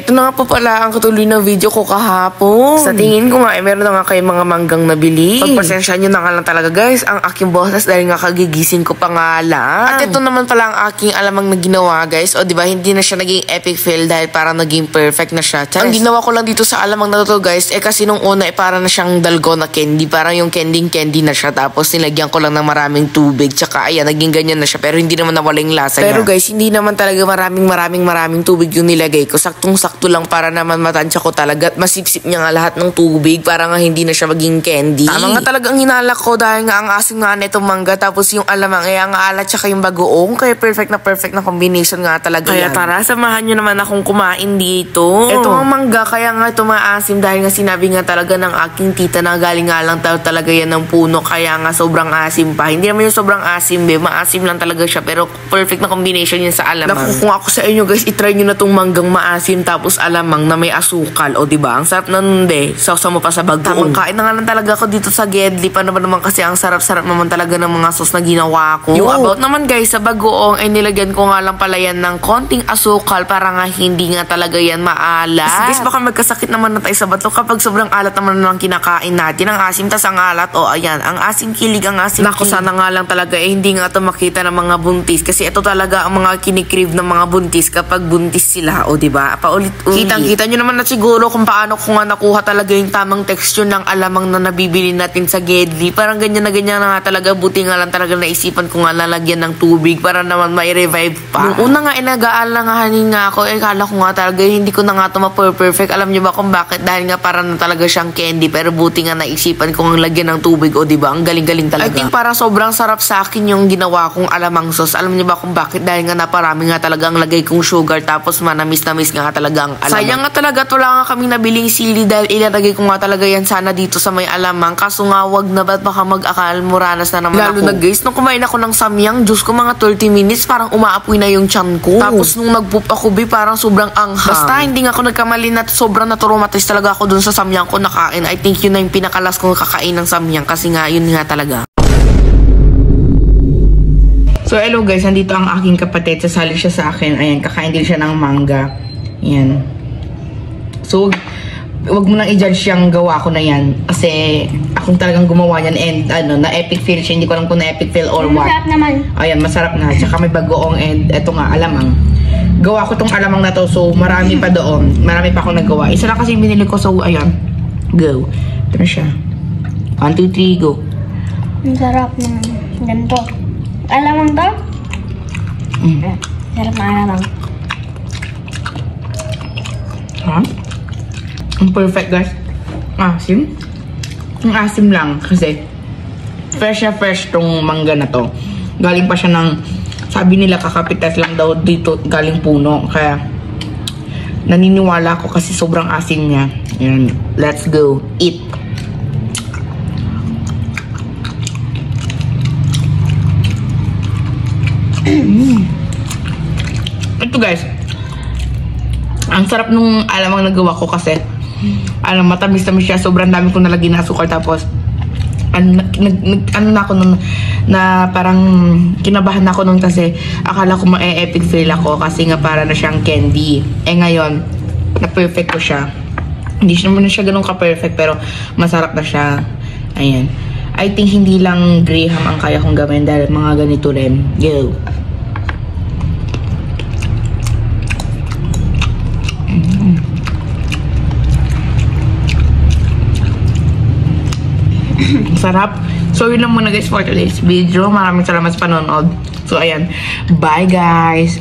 ito na nga po pala ang katuloy na video ko kahapon. Sa tingin ko nga, meron na nga kayo mga manggang nabili. Pagpasensya nyo na nga lang talaga guys, ang aking boses dahil nga kagigising ko pa nga lang. At ito naman pala ang aking alamang na ginawa guys. O diba, hindi na siya naging epic fail dahil parang naging perfect na siya. Ang ginawa ko lang dito sa alamang na to guys, kasi nung una parang na siyang dalgona candy. Parang yung candy na siya. Tapos nilagyan ko lang ng maraming tubig. Tsaka ayan, naging ganyan na siya. Pero hindi naman nawala yung lasa niya. Pero guys, hindi naman talaga maraming tubig yung nilagay ko. Saktong-sakto lang para naman matansya ko talaga at masipsip niya nga lahat ng tubig para nga hindi na siya maging candy. Tama nga talagang hinala ko dahil nga ang asim nga nitong mangga tapos yung alamang ang alat tsaka yung bagoong. Kaya perfect na combination nga talaga kaya yan. Tara, samahan nyo naman akong kumain dito. Ito ang mangga kaya nga ito maasim dahil nga sinabi nga talaga ng aking tita na galing nga lang talaga yan ng puno kaya nga sobrang asim pa. Hindi naman yung sobrang asim maasim lang talaga siya pero perfect na combination yan sa alamang. Naku, kung ako sa inyo guys, itry nyo na tong manggang maasim tapos alamang na may asukal. O diba? Ang sarap na nun sausaw mo pa sa bagoong. Tamang kain na nga lang talaga ako dito sa Gedli. Paano ba naman kasi ang sarap-sarap naman talaga ng mga sauce na ginawa ko. Yung about naman guys sa bagoong ay nilagyan ko nga lang pala yan ng konting asukal para nga hindi nga talaga yan maalat. Kasi guys baka magkasakit naman na tayo sa bato kapag sobrang alat naman ng kinakain natin. Ang asim tas ang alat. O ayan, ang asim kilig, ang asim kilig. Naku, sana nga lang talaga hindi nga ito makita ng mga buntis. Kasi ito talaga ang mga kinikrave ng mga buntis kapag buntis sila. O diba? Paulit-ulit. Kitang-kita nyo naman na siguro kung paano ko nga nakuha talaga yung tamang texture ng alamang na nabibili natin sa Gedli. Parang ganyan na nga talaga. Buti nga lang talaga naisipan ko nga lalagyan ng tubig para naman may revive pa. Nung una nga nag-aalangahanin nga ako. Kala ko nga talaga hindi ko na nga ito ma-perfect. Alam nyo ba kung bakit? Dahil nga parang na talaga siyang candy. Pero buti nga naisipan ko nga lagyan ng tubig. O diba? Ang galing-galing talaga. I think para sobrang sarap sa akin yung ginawa kong alamang sauce. Alam nyo ba kung bakit? Dahil nga naparami nga talaga ang lagay kong sugar. Tapos manamis nga talaga ang alamang. Sayang nga talaga wala nga kaming nabiling sili dahil ilalagay ko nga talaga yan sana dito sa may alamang. Kaso nga wag na ba't baka mag-akal moranas na naman lalo ako. Lalo na guys, nung kumain ako ng samyang, Diyos ko mga 30 minutes parang umaapoy na yung tiyan ko. Tapos nung nag-poop ako parang sobrang anghang. Basta hindi nga ako nagkamali na sobrang na-traumatize talaga ako dun sa samyang ko nakain. I think yun na yung pinakalas kong kakain ng samyang kasi nga yun nga talaga. So hello guys, nandito ang aking kapatid. Sasali siya sa akin. Ayan, kakain din siya ng mangga. Ayan. So, wag mo nang i-judge yung gawa ko na yan. Kasi, akong talagang gumawa yan and na epic fail siya. Hindi ko alam kung na epic fail or what. Masarap naman. Ayan, masarap na. Tsaka may bagoong and eto nga, alamang. Gawa ko tong alamang na to. So, marami pa doon. Marami pa akong nagawa. Isa lang kasi yung binili ko. So, ayan. Go. Ito na siya. 1, 2, 3, go. Ang sarap ng ganito. Alamang to? Sarap na alamang. Ha? Ang perfect guys. Asim? Ang asim lang kasi fresh na fresh tong mangga na to. Galing pa siya ng, sabi nila kakapitas lang daw dito galing puno. Kaya naniniwala ako kasi sobrang asim niya. Yan. Let's go. Eat. Ito guys, ang sarap nung alamang nagawa ko kasi matamis-tamis siya. Sobrang dami kong nalagyan na asukal. Tapos na ako nun, na parang kinabahan ako nun kasi akala ko ma-epic fail ako kasi nga para na siyang candy. Ngayon na-perfect ko siya. Hindi naman na siya ganun ka-perfect pero masarap na siya. Ayan. I think hindi lang graham ang kaya kong gawin dahil mga ganito rin. Go! Sarap. So yun lang muna guys for today's video. Maraming salamat sa panonood. So ayan. Bye guys!